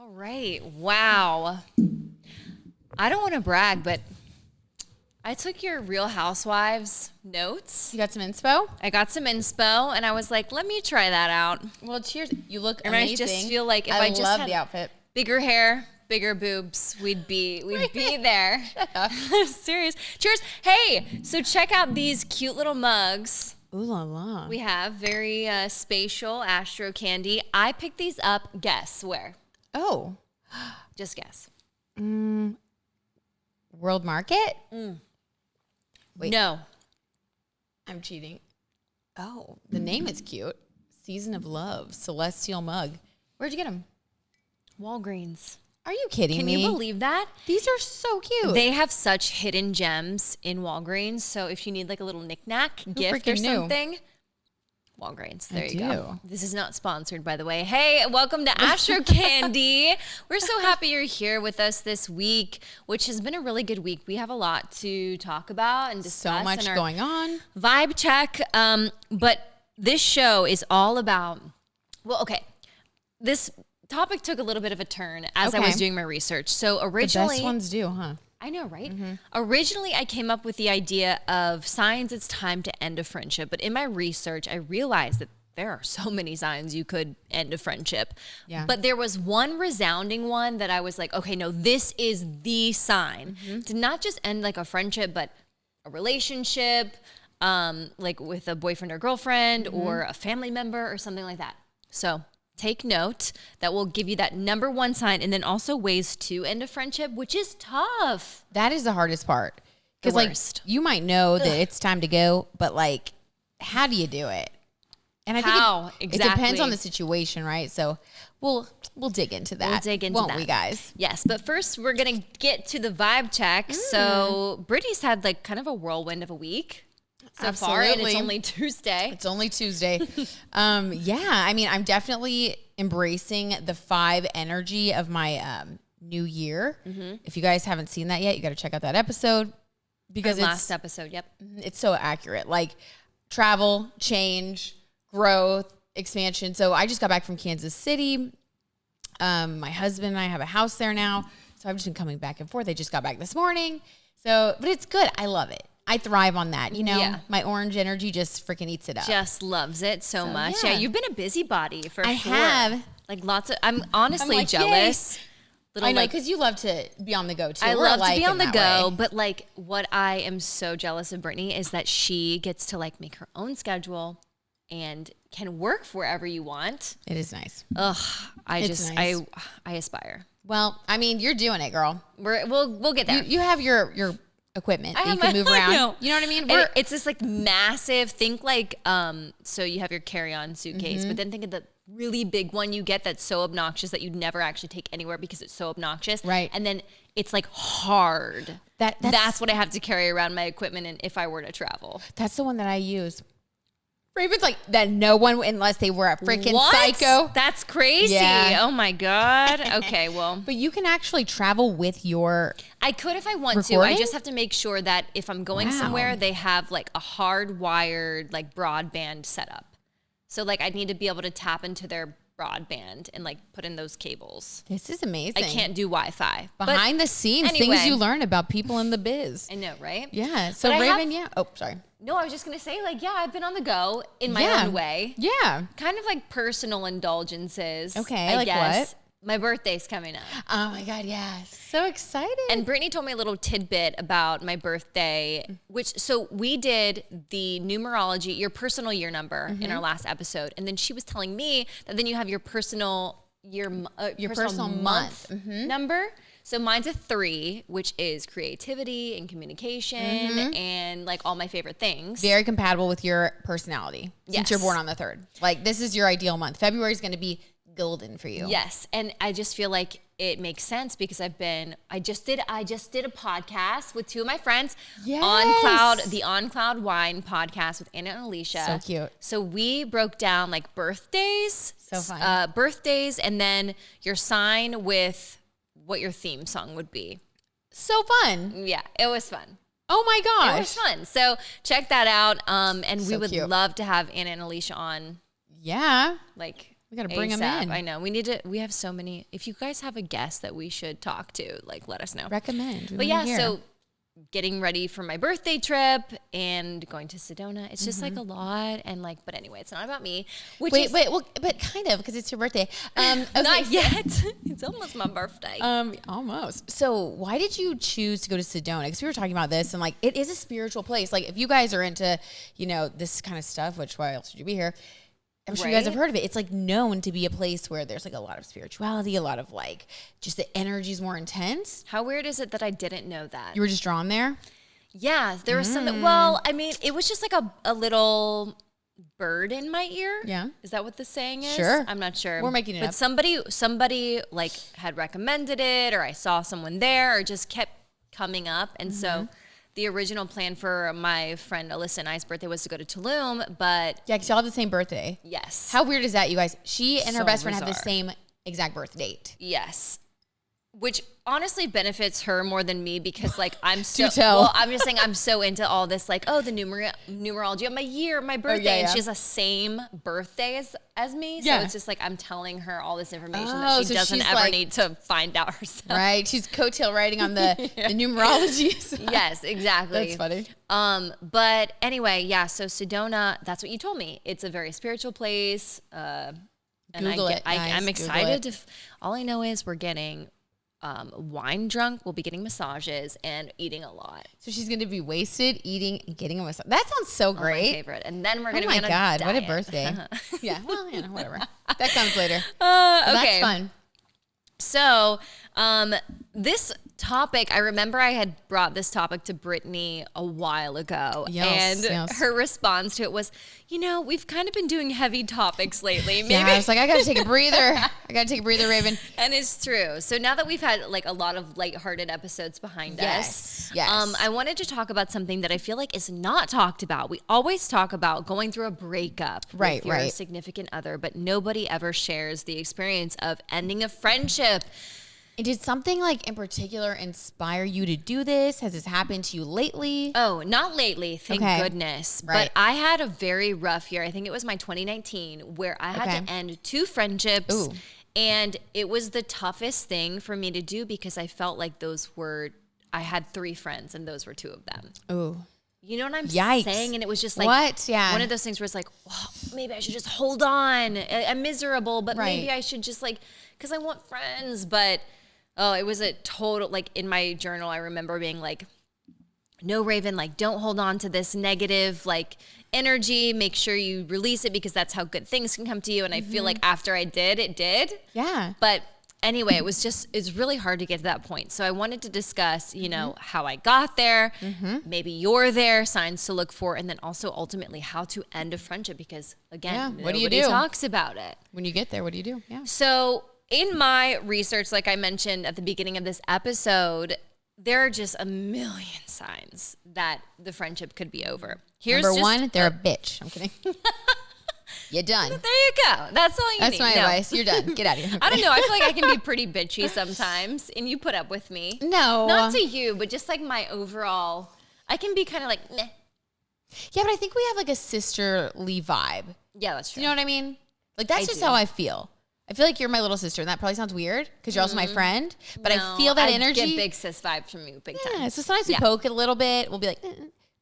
All right. Wow. I don't want to brag, but I took your Real Housewives notes. You got some inspo? I got some inspo, and I was like, let me try that out. Well, cheers. You look And amazing. I just feel like if I just love had the outfit. bigger hair, bigger boobs, we'd be there. Serious. Cheers. Hey, so check out these cute little mugs. Ooh la la. We have very spatial Astrocandy. I picked these up. Guess where? Oh. Just guess. World Market? Wait. No. I'm cheating. Oh, the name is cute. Season of Love, Celestial Mug. Where'd you get them? Walgreens. Are you kidding Can me? you believe that? These are so cute. They have such hidden gems in Walgreens. So if you need like a little knick-knack gift or freaking knew? something, Walgreens. There you do. go. This is not sponsored, by the way. Hey, welcome to Astrocandy. We're so happy you're here with us this week, which has been a really good week. We have a lot to talk about and discuss. So much in our going on. Vibe check. But this show is all about, well, okay. This topic took a little bit of a turn as I Okay. was doing my research. So The originally, best ones do, huh? I know, right? Originally, I came up with the idea of signs it's time to end a friendship. But in my research, I realized that there are so many signs you could end a friendship. Yeah. But there was one resounding one that I was like, okay, no, this is the sign to not just end like a friendship, but a relationship, like with a boyfriend or girlfriend or a family member or something like that. So take note. That will give you that number one sign, and then also ways to end a friendship, which is tough. That is the hardest part. The Because like worst. you might know that it's time to go, but like, how do you do it? And I How? think it depends Exactly. on the situation, right? So we'll dig into that. We'll dig into won't that. we, guys? Yes, but first we're gonna get to the vibe check. So Brittany's had like kind of a whirlwind of a week so far, and it's Absolutely. only Tuesday. It's only Tuesday. Yeah, I mean, I'm definitely embracing the 5 energy of my new year. If you guys haven't seen that yet, you got to check out that episode because Our last episode. Yep. it's so accurate. Like travel, change, growth, expansion. So I just got back from Kansas City. My husband and I have a house there now. So I've just been coming back and forth. I just got back this morning. So, but it's good. I love it. I thrive on that. You know, Yeah. my orange energy just freaking eats it up. Just loves it so much. Yeah, yeah. you've been a busybody for I sure. have. Like lots of. I'm honestly like, jealous. Little I know, like because you love to be on the go too. I We're love to alike be in on the that go, way. but like what I am so jealous of Brittany is that she gets to like make her own schedule and can work wherever you want. It is nice. Ugh, It's nice. I aspire. Well, I mean, you're doing it, girl. We'll get there. You have your equipment that you can move I around. know. You know what I mean? And it's this like massive, think like, so you have your carry-on suitcase, Mm-hmm. but then think of the really big one you get that's so obnoxious that you'd never actually take anywhere because it's so obnoxious. Right. And then it's like hard. That's That's what I have to carry around my equipment and if I were to travel. the one that I use. Raven's like that. No one, unless they were a freaking What? psycho. That's crazy. Yeah. Oh my God. Okay, well, But you can actually travel with your. I could if I want to. I Recording? just have to make sure that if I'm going Wow. somewhere, they have like a hardwired like broadband setup. So like I need to be able to tap into their broadband and like put in those cables. This is amazing. I can't do Wi-Fi. But Behind the scenes, anyway. things you learn about people in the biz. I know, right? Yeah. So But I have- Raven, yeah. Oh, sorry. No, I was just gonna say like, yeah, I've been on the go in my Yeah. own way. Yeah. Kind of like personal indulgences. Okay, I like guess. what? My birthday's coming up. Oh my God. Yeah. So excited. And Brittany told me a little tidbit about my birthday, so we did the numerology, your personal year number in our last episode. And then she was telling me that then you have your personal year, your personal month. number. So mine's a 3, which is creativity and communication and like all my favorite things. Very compatible with your personality since Yes. you're born on the 3rd. Like this is your ideal month. February is going to be golden for you. Yes, and I just feel like it makes sense because I just did a podcast with 2 of my friends Yes. the On Cloud Wine podcast with Anna and Alicia. So cute. So we broke down like birthdays. So fun. Birthdays and then your sign with what your theme song would be. So fun. Yeah, it was fun. Oh my It was gosh. fun. So check that out. And we So would cute. love to have Anna and Alicia on Yeah. like We got to bring them in. I know. We have so many. If you guys have a guest that we should talk to, like, let us know. Recommend. But yeah, so getting ready for my birthday trip and going to Sedona. It's just like a lot. And like, but anyway, it's not about me. Wait, well, but kind of, because it's your birthday. Okay, not yet. It's almost my birthday. Almost. So why did you choose to go to Sedona? Because we were talking about this and like, it is a spiritual place. Like if you guys are into, this kind of stuff, which why else would you be here? I'm sure you guys have heard of it. It's like known to be a place where there's like a lot of spirituality, a lot of like just the energy is more intense. How weird is it that I didn't know that? You were just drawn there? Yeah, there was something. Well, I mean, it was just like a little bird in my ear. Yeah. Is that what the saying is? Sure. I'm not sure. We're making it up. But somebody like had recommended it, or I saw someone there, or just kept coming up. And so the original plan for my friend Alyssa and I's birthday was to go to Tulum, but Yeah, because y'all have the same birthday. yes. How weird is that, you guys? She and her So best friend have the bizarre. same exact birth date. Yes. Which honestly benefits her more than me because like I'm so Do tell. well, I'm just saying I'm so into all this like, oh, the numerology of my year, my birthday, and she has the same birthday as me. So it's just like I'm telling her all this information that she so doesn't she's ever like- need to find out herself. Right? She's coattail riding on the numerology. Yes, exactly. That's funny. But anyway, yeah, so Sedona, that's what you told me. It's a very spiritual place. And Google it, guys. I'm Google excited. it. All I know is we're getting wine drunk. We'll be getting massages and eating a lot. So she's going to be wasted, eating, and getting a massage. That sounds so My great. favorite. And then we're going to Oh be my on a God, diet. what a birthday. Yeah, well, whatever. That comes later. Okay. That's fun. So, this topic, I remember I had brought this topic to Brittany a while ago. Yes, and her response to it was, we've kind of been doing heavy topics lately. Maybe. Yeah, I was like, I got to take a breather. Raven. And it's true. So now that we've had like a lot of lighthearted episodes behind us, Yes. I wanted to talk about something that I feel like is not talked about. We always talk about going through a breakup with your significant other, but nobody ever shares the experience of ending a friendship. And did something like in particular inspire you to do this? Has this happened to you lately? Oh, not lately, thank goodness. Right. But I had a very rough year. I think it was my 2019 where I had to end 2 friendships. Ooh. And it was the toughest thing for me to do because I felt like I had 3 friends and those were 2 of them. Ooh. You know what I'm Yikes. saying? And it was just like What? Yeah. one of those things where it's like, well, maybe I should just hold on. I'm miserable, but maybe I should just like, because I want friends. But it was a total, like in my journal, I remember being like, no, Raven, like don't hold on to this negative like energy. Make sure you release it because that's how good things can come to you. And I feel like after I did, it did. Yeah. But anyway, it's really hard to get to that point. So I wanted to discuss, how I got there, maybe you're there, signs to look for, and then also ultimately how to end a friendship because again, what do you nobody do? talks about it. When you get there, what do you do? Yeah. So in my research, like I mentioned at the beginning of this episode, there are just a million signs that the friendship could be over. Number 1, they're a bitch. I'm kidding. You're done. There you go. That's all you need. That's my advice. You're done. Get out of here. I don't know. I feel like I can be pretty bitchy sometimes, and you put up with me. No. Not to you, but just like my overall, I can be kind of like, meh. Yeah, but I think we have like a sisterly vibe. Yeah, that's true. You know what I mean? Like that's just how I feel. I feel like you're my little sister, and that probably sounds weird because you're also my friend. But I feel that energy. I get big sis vibes from you, big time. Yeah, so sometimes we poke it a little bit. We'll be like,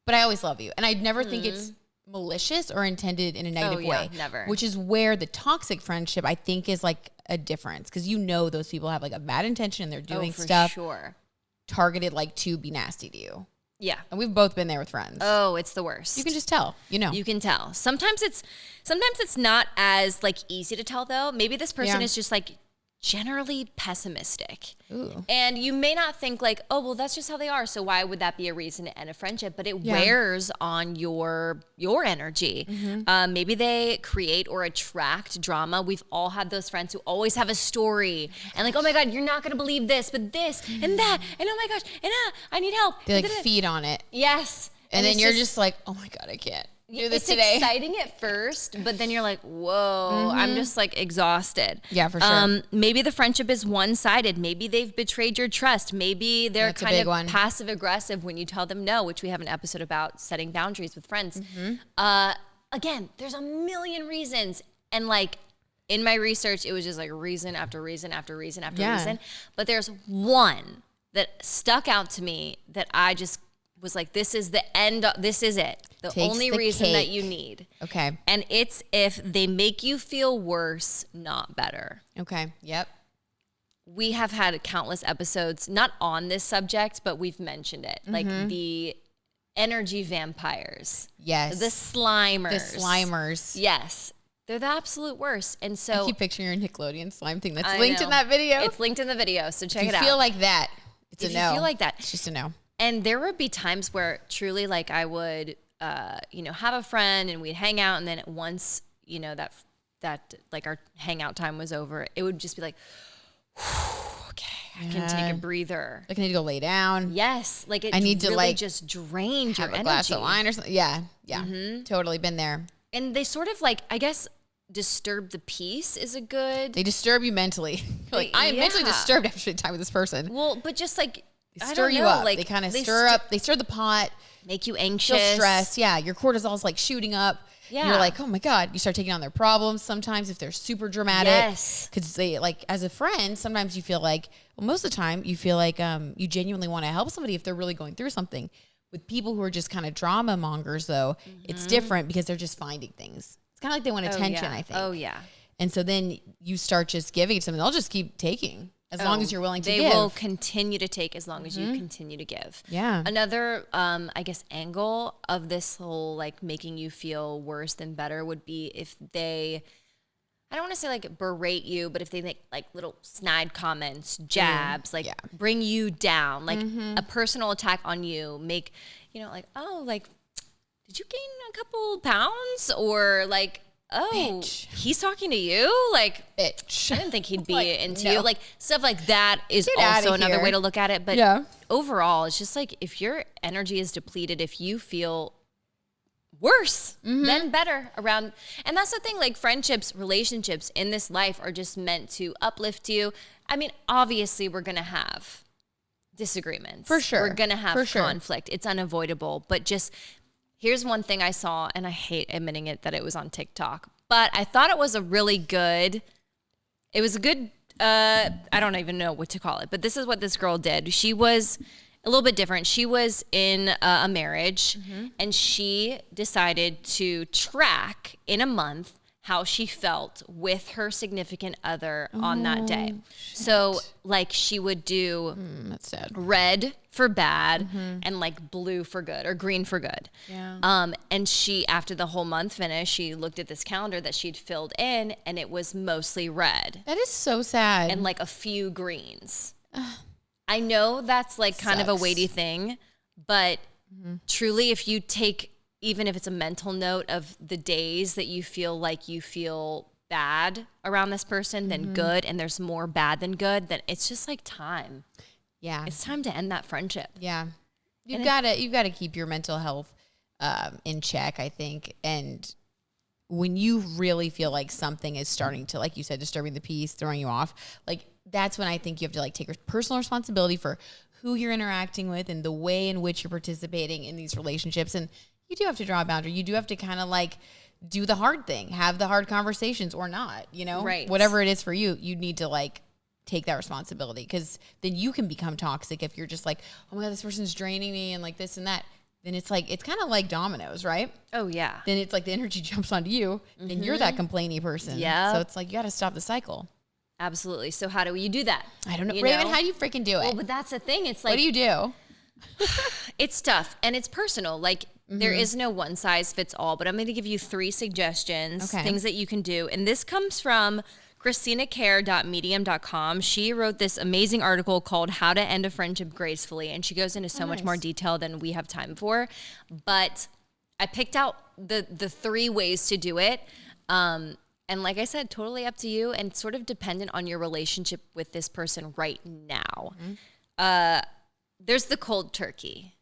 but I always love you, and I never think it's malicious or intended in a negative way. Never. Which is where the toxic friendship I think is like a difference because those people have like a bad intention and they're doing stuff targeted like to be nasty to you. Yeah. And we've both been there with friends. Oh, it's the worst. You can just tell, You can tell. Sometimes it's not as like easy to tell though. Maybe this person is just like generally pessimistic. Ooh. And you may not think like, oh, well, that's just how they are. So why would that be a reason to end a friendship? But it wears on your energy. Maybe they create or attract drama. We've all had those friends who always have a story and like, oh my God, you're not going to believe this, but this and that. And oh my gosh, and I need help. They like feed on it. Yes. And then you're just like, oh my God, I can't do this it's today. Exciting at first, but then you're like, whoa, I'm just like exhausted. Yeah, for sure. Maybe the friendship is one-sided. Maybe they've betrayed your trust. Maybe they're kind of passive aggressive when you tell them no, which we have an episode about setting boundaries with friends. Again, there's a million reasons. And like, in my research, it was just like reason after reason after reason after reason. But there's one that stuck out to me that I just was like, this is the end. This is it. The only reason that you need. Okay. And it's if they make you feel worse, not better. Okay. Yep. We have had countless episodes, not on this subject, but we've mentioned it. Like the energy vampires. Yes. The slimers. The slimers. Yes. They're the absolute worst. And so I keep picturing your Nickelodeon slime thing that's linked in that video. It's linked in the video, so check it out. If you feel like that, it's a no. If you feel like that. It's just a no. And there would be times where truly like I would, have a friend and we'd hang out, and then once, that like our hangout time was over, it would just be like, okay, I can take a breather. Like I need to go lay down. Yes. Like I need really to like just drained your have a energy. glass of wine or something. Yeah. Yeah. Totally been there. And they sort of like, I guess, disturb the peace is a good. They disturb you mentally. Like I am mentally disturbed after spending time with this person. Well, but just like, They stir you up. Like, they kind of stir up. They stir the pot. Make you anxious. Feel stressed. Yeah. Your cortisol's like shooting up. Yeah. You're like, oh my God. You start taking on their problems sometimes if they're super dramatic. Yes. Because they like, as a friend, sometimes you feel like, well, most of the time you feel like you genuinely want to help somebody if they're really going through something. With people who are just kind of drama mongers, though, it's different because they're just finding things. It's kind of like they want attention, I think. Oh, yeah. And so then you start just giving something. They'll just keep taking as long as you're willing to give. They will continue to take as long as you continue to give. Yeah. Another, I guess, angle of this whole like making you feel worse than better would be if they, I don't want to say like berate you, but if they make like little snide comments, jabs, like bring you down, like a personal attack on you, make, like, oh, like, did you gain a couple pounds? Or like, oh, bitch. He's talking to you? Like, bitch. I didn't think he'd be like, into no. you. Like, stuff like that is Get also outta another here. way to look at it. But overall, it's just like if your energy is depleted, if you feel worse than better around. And that's the thing, like friendships, relationships in this life are just meant to uplift you. I mean, obviously, we're going to have disagreements. For sure. We're going to have conflict. It's unavoidable. But just here's one thing I saw, and I hate admitting it that it was on TikTok, but I thought it was a good, I don't even know what to call it, but this is what this girl did. She was a little bit different. She was in a marriage, and she decided to track in a month how she felt with her significant other on that day. Shit. So like she would do that's sad. red for bad and like blue for good or green for good. Yeah. And she, after the whole month finished, she looked at this calendar that she'd filled in, and it was mostly red That is so sad. and like a few greens. I know that's like kind of a weighty thing, but truly if you take, even if it's a mental note of the days that you feel like you feel bad around this person than good, and there's more bad than good, then it's just like time. Yeah. It's time to end that friendship. Yeah. You've got to keep your mental health in check, I think. And when you really feel like something is starting to, like you said, disturbing the peace, throwing you off, like that's when I think you have to like take personal responsibility for who you're interacting with and the way in which you're participating in these relationships. And you do have to draw a boundary. You do have to kind of like do the hard thing, have the hard conversations or not, Right. Whatever it is for you, you need to like take that responsibility, because then you can become toxic if you're just like, oh my God, this person's draining me and like this and that. Then it's like, it's kind of like dominoes, right? Oh yeah. Then it's like the energy jumps onto you and you're that complainy person. Yeah. So it's like, you got to stop the cycle. Absolutely. So how do you do that? I don't know. Raven, how do you freaking do it? Well, but that's the thing. It's like, what do you do? It's tough and it's personal. Like there is no one size fits all, but I'm going to give you 3 suggestions, things that you can do. And this comes from ChristinaCare.medium.com. She wrote this amazing article called How to End a Friendship Gracefully. And she goes into so much more detail than we have time for. But I picked out the 3 ways to do it. And like I said, totally up to you and sort of dependent on your relationship with this person right now. There's the cold turkey.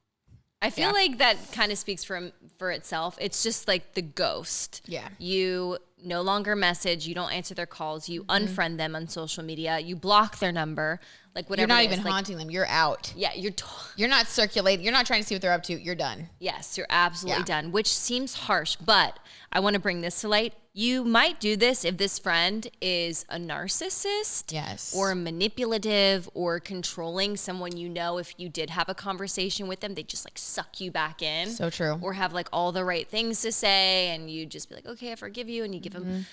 I feel like that kind of speaks for itself. It's just like the ghost. Yeah. You no longer message. You don't answer their calls. You unfriend them on social media. You block their number. Like whatever. You're not it is. even Like, haunting them. You're out. Yeah, You're not circulating. You're not trying to see what they're up to. You're done. Yes, you're absolutely done, which seems harsh, but I want to bring this to light. you might do this if this friend is a narcissist, Yes, or manipulative or controlling. Someone, you know, if you did have a conversation with them, they just like suck you back in. So true. Or have like all the right things to say, and you just be like, okay, I forgive you, and you give them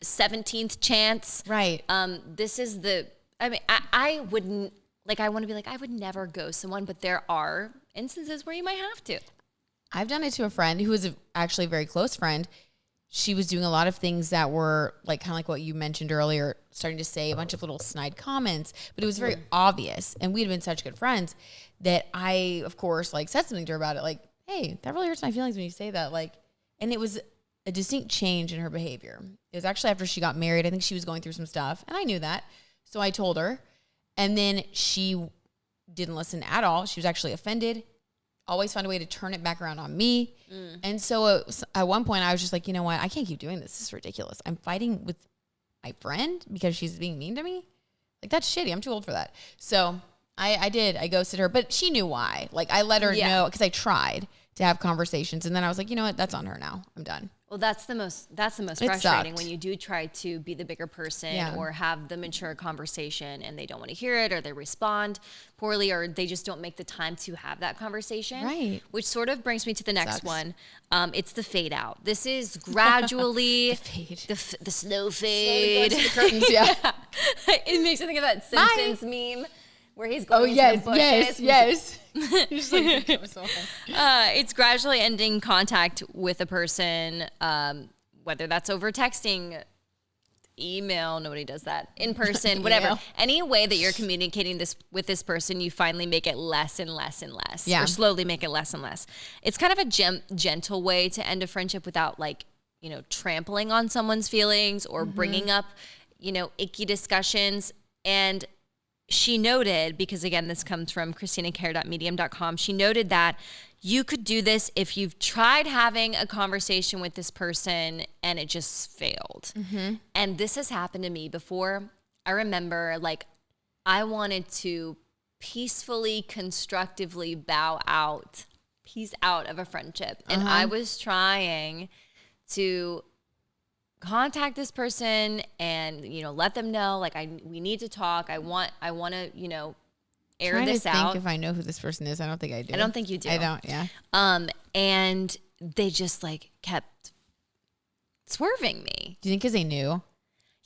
17th chance. Right. This is the. I mean, I wouldn't like. I want to be like, I would never ghost someone, but there are instances where you might have to. I've done it to a friend who was actually a very close friend. She was doing a lot of things that were like kind of like what you mentioned earlier, starting to say a bunch of little snide comments, but it was very obvious. And we had been such good friends that I, of course, like said something to her about it. Like, hey, that really hurts my feelings when you say that. Like, and it was a distinct change in her behavior. It was actually after she got married. I think she was going through some stuff, and I knew that. So I told her, and then she didn't listen at all. She was actually offended. Always found a way to turn it back around on me. And so at one point I was just like, you know what? I can't keep doing this. This is ridiculous. I'm fighting with my friend because she's being mean to me. Like, that's shitty. I'm too old for that. So I did. I ghosted her, but she knew why. Like, I let her know because I tried to have conversations. And then I was like, you know what? That's on her now. I'm done. Well, that's the most frustrating when you do try to be the bigger person or have the mature conversation and they don't want to hear it, or they respond poorly, or they just don't make the time to have that conversation. Right. Which sort of brings me to the next one. It's the fade out. This is gradually the slow fade. Slowly going to the curtains, yeah. It makes me think of that Simpsons meme where he's going to the bushes. Yes. It's gradually ending contact with a person, whether that's over texting, email, nobody does that, in person, whatever. Any way that you're communicating this with this person, you finally make it less and less and less. Or slowly make it less and less. It's kind of a gentle way to end a friendship without, like, you know, trampling on someone's feelings or bringing up, you know, icky discussions. And she noted, because again, this comes from christinacare.medium.com, she noted that you could do this if you've tried having a conversation with this person and it just failed. And this has happened to me before. I remember, like, I wanted to peacefully, constructively peace out of a friendship. And I was trying to contact this person and, you know, let them know, like, we need to talk. I want to, you know, air this out. Think if I know who this person is. I don't think I do. I don't think you do. I don't. Yeah. And they just like kept swerving me. Do you think because they knew?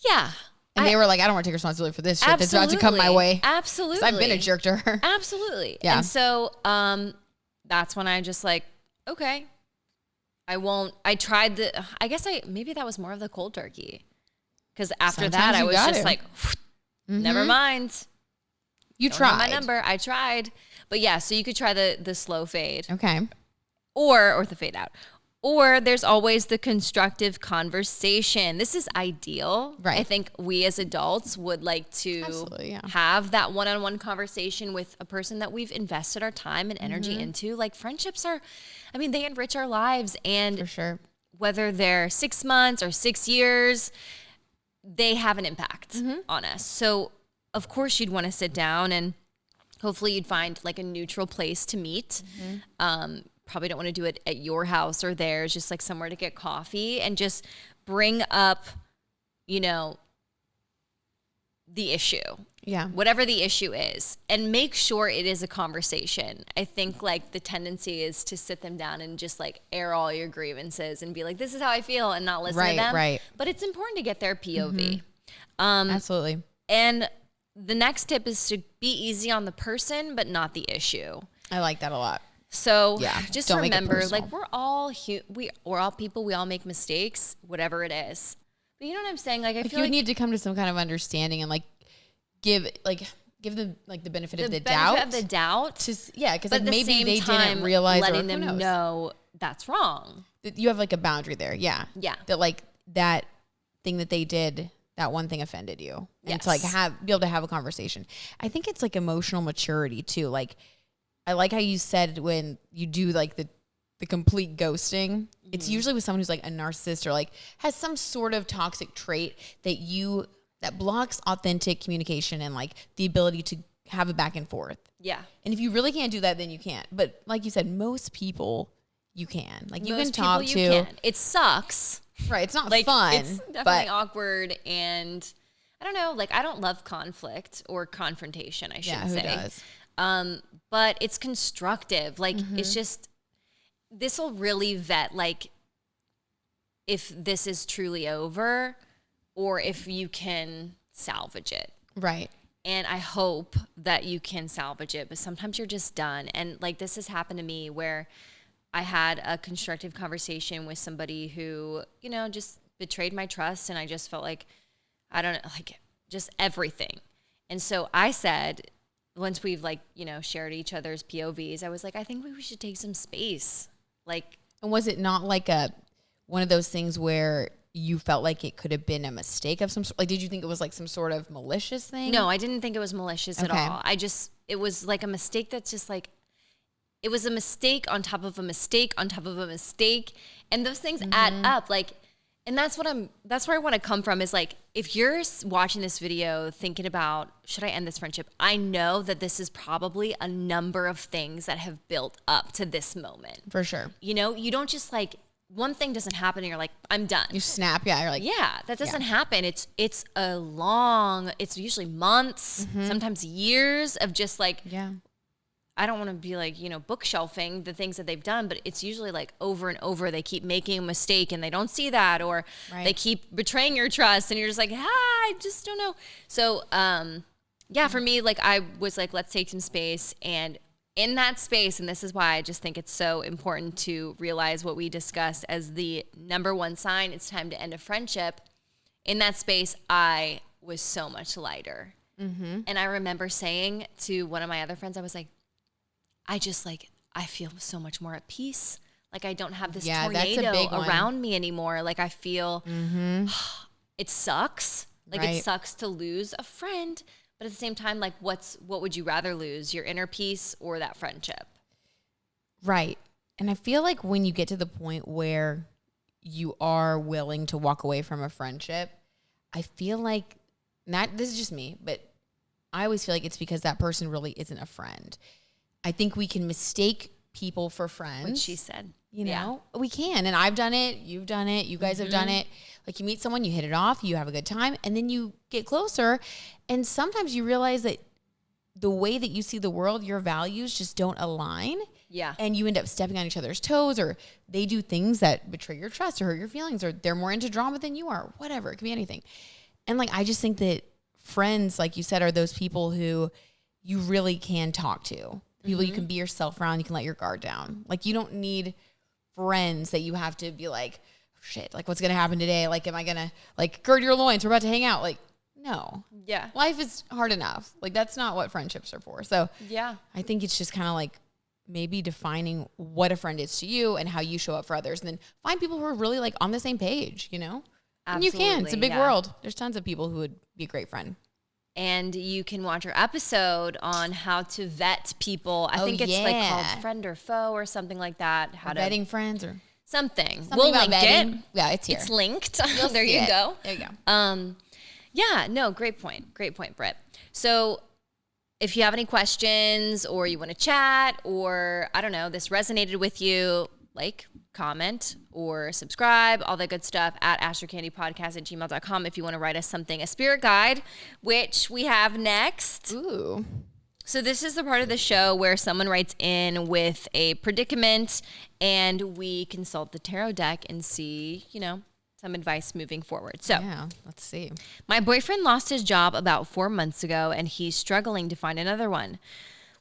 Yeah. And they were like, I don't want to take responsibility for this shit that's about to come my way. Absolutely. I've been a jerk to her. Absolutely. Yeah. And so, that's when I just like, okay, I tried maybe that was more of the cold turkey. Because after Sometimes that, I was just it. like, never mind. You Don't tried. have my number. I tried. But yeah, so you could try the slow fade. Okay. Or the fade out. Or there's always the constructive conversation. This is ideal. Right. I think we as adults would like to have that one-on-one conversation with a person that we've invested our time and energy into. Like, friendships they enrich our lives. And For sure. whether they're 6 months or 6 years, they have an impact on us. So, of course, you'd want to sit down and hopefully you'd find like a neutral place to meet. Probably don't want to do it at your house or theirs, just like somewhere to get coffee and just bring up, you know, the issue. Yeah. Whatever the issue is, and make sure it is a conversation. I think like the tendency is to sit them down and just like air all your grievances and be like, this is how I feel, and not listen to them. Right. But it's important to get their POV. Absolutely. And the next tip is to be easy on the person, but not the issue. I like that a lot. So just don't make it remember, personal. like, we're all people. We all make mistakes, whatever it is. But you know what I'm saying? Like, I feel you like need to come to some kind of understanding and like give them like the benefit of the doubt. Benefit of the doubt. Because But like, at the maybe same they time, didn't realize, letting or who them knows? know that's wrong. That you have like a boundary there. Yeah. Yeah. That like that thing that they did, that one thing offended you. And to like be able to have a conversation. I think it's like emotional maturity too. Like, I like how you said when you do like the complete ghosting, it's usually with someone who's like a narcissist or like has some sort of toxic trait that blocks authentic communication and like the ability to have a back and forth. Yeah. And if you really can't do that, then you can't. But like you said, most people you can. Like, you can talk to. It sucks. Right. It's not like, fun. It's definitely awkward. And I don't know, like, I don't love conflict or confrontation, I should say. Does? But it's constructive. Like, it's just, this will really vet, like, if this is truly over or if you can salvage it. Right. And I hope that you can salvage it, but sometimes you're just done. And like, this has happened to me where I had a constructive conversation with somebody who, you know, just betrayed my trust. And I just felt like, I don't know, like just everything. And so I said, once we've like, you know, shared each other's POVs, I was like, I think we should take some space. Like, and was it not like one of those things where you felt like it could have been a mistake of some sort? Like, did you think it was like some sort of malicious thing? No, I didn't think it was malicious at all. It was like a mistake that's just like, it was a mistake on top of a mistake on top of a mistake. And those things add up. Like, and that's where I want to come from is like, if you're watching this video thinking about, should I end this friendship? I know that this is probably a number of things that have built up to this moment. For sure. You know, you don't just like, one thing doesn't happen and you're like, I'm done. You snap. Yeah. You're like, yeah, that doesn't happen. It's usually months, sometimes years of just like, I don't want to be like, you know, bookshelving the things that they've done, but it's usually like over and over. They keep making a mistake and they don't see that, or they keep betraying your trust and you're just like, I just don't know. So, for me, like I was like, let's take some space. And in that space, and this is why I just think it's so important to realize what we discussed as the number one sign, it's time to end a friendship. In that space, I was so much lighter. And I remember saying to one of my other friends, I was like, I feel so much more at peace. Like I don't have this tornado around me anymore. Like I feel, it sucks. Like it sucks to lose a friend. But at the same time, like what would you rather lose, your inner peace or that friendship? Right. And I feel like when you get to the point where you are willing to walk away from a friendship, I feel like, this is just me, but I always feel like it's because that person really isn't a friend. I think we can mistake people for friends. What she said. You know, we can. And I've done it. You've done it. You guys have done it. Like you meet someone, you hit it off, you have a good time, and then you get closer. And sometimes you realize that the way that you see the world, your values just don't align. Yeah. And you end up stepping on each other's toes, or they do things that betray your trust or hurt your feelings, or they're more into drama than you are, whatever. It could be anything. And like, I just think that friends, like you said, are those people who you really can talk to. People you can be yourself around, you can let your guard down. Like you don't need friends that you have to be like, oh, shit, like what's going to happen today? Like, am I going to like gird your loins? We're about to hang out. Like, no. Yeah. Life is hard enough. Like that's not what friendships are for. So yeah, I think it's just kind of like maybe defining what a friend is to you and how you show up for others. And then find people who are really like on the same page, you know? Absolutely, and you can. It's a big world. There's tons of people who would be a great friend. And you can watch our episode on how to vet people. I think it's like called Friend or Foe or something like that. How to vetting friends or something. We'll link it. Yeah, it's here. It's linked. There you go. There you go. Yeah, no, great point. Great point, Brit. So if you have any questions or you want to chat or, I don't know, this resonated with you, like, comment, or subscribe, all that good stuff at astrocandypodcast@gmail.com if you want to write us something, a spirit guide, which we have next. Ooh. So this is the part of the show where someone writes in with a predicament and we consult the tarot deck and see, you know, some advice moving forward. So yeah, let's see. My boyfriend lost his job about 4 months ago and he's struggling to find another one.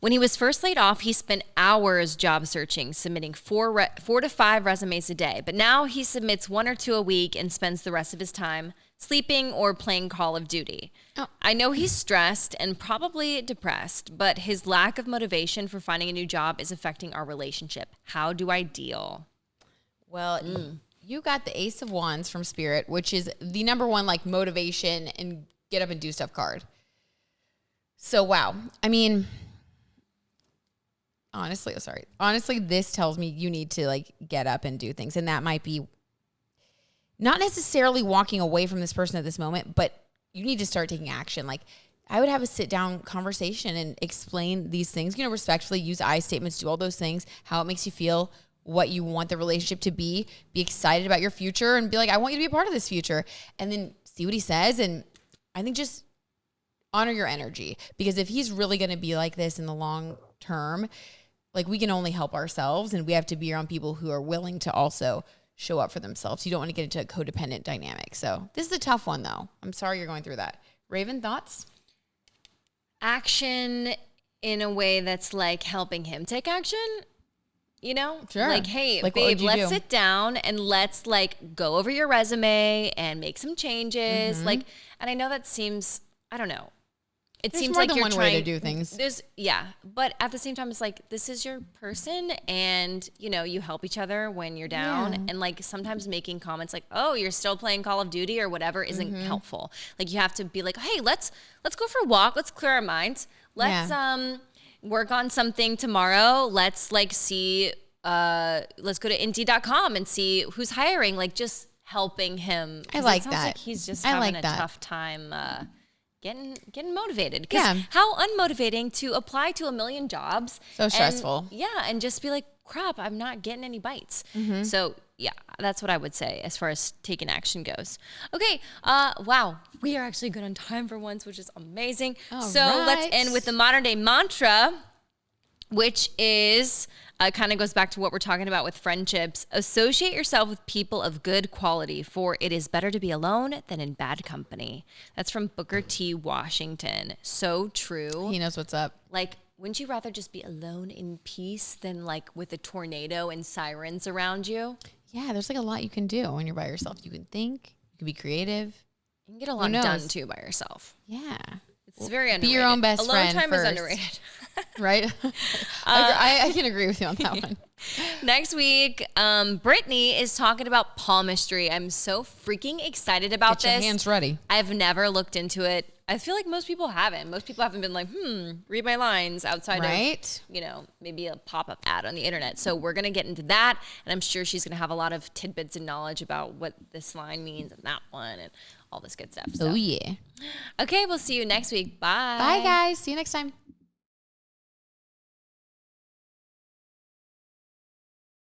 When he was first laid off, he spent hours job searching, submitting 4 to 5 resumes a day. But now he submits 1 or 2 a week and spends the rest of his time sleeping or playing Call of Duty. Oh. I know he's stressed and probably depressed, but his lack of motivation for finding a new job is affecting our relationship. How do I deal? Well, you got the Ace of Wands from Spirit, which is the number one like motivation and get up and do stuff card. So, wow. I mean, honestly, this tells me you need to like get up and do things. And that might be not necessarily walking away from this person at this moment, but you need to start taking action. Like I would have a sit down conversation and explain these things, you know, respectfully, use I statements, do all those things, how it makes you feel, what you want the relationship to be excited about your future and be like, I want you to be a part of this future. And then see what he says. And I think just honor your energy, because if he's really going to be like this in the long term, like we can only help ourselves, and we have to be around people who are willing to also show up for themselves. You don't want to get into a codependent dynamic. So this is a tough one though. I'm sorry you're going through that. Raven, thoughts? Action in a way that's like helping him take action. You know, sure. Like, hey, like, babe, let's sit down and let's like go over your resume and make some changes. Like, and I know that seems, I don't know. There's seems more like than you're one trying way to do things. But at the same time, it's like, this is your person, and you know, you help each other when you're down. And like sometimes making comments like, oh, you're still playing Call of Duty or whatever isn't helpful. Like you have to be like, hey, let's go for a walk. Let's clear our minds. Let's work on something tomorrow. Let's like see, let's go to Indeed.com and see who's hiring. Like just helping him. I like it sounds that. Like he's just having a tough time getting motivated. Because Yeah. how unmotivating to apply to a million jobs. So stressful. And just be like, crap, I'm not getting any bites. So yeah, that's what I would say as far as taking action goes. Okay, wow, we are actually good on time for once, which is amazing. Let's end with the modern day mantra, which is kind of goes back to what we're talking about with friendships. Associate yourself with people of good quality, for it is better to be alone than in bad company. That's from Booker T. Washington. So true. He knows what's up. Like, wouldn't you rather just be alone in peace than like with a tornado and sirens around you? Yeah, there's like a lot you can do when you're by yourself. You can think, you can be creative. You can get a lot done too by yourself. Yeah. It's very underrated. Be your own best Alone friend time first. is underrated. Right? I can agree with you on that one. Next week, Brittany is talking about palmistry. I'm so freaking excited about Get this. your hands ready. I've never looked into it. I feel like most people haven't. Most people haven't been like, read my lines outside of, you know, maybe a pop-up ad on the internet. So we're going to get into that. And I'm sure she's going to have a lot of tidbits and knowledge about what this line means and that one and all this good stuff. So. Oh, yeah. Okay, we'll see you next week. Bye. Bye, guys. See you next time.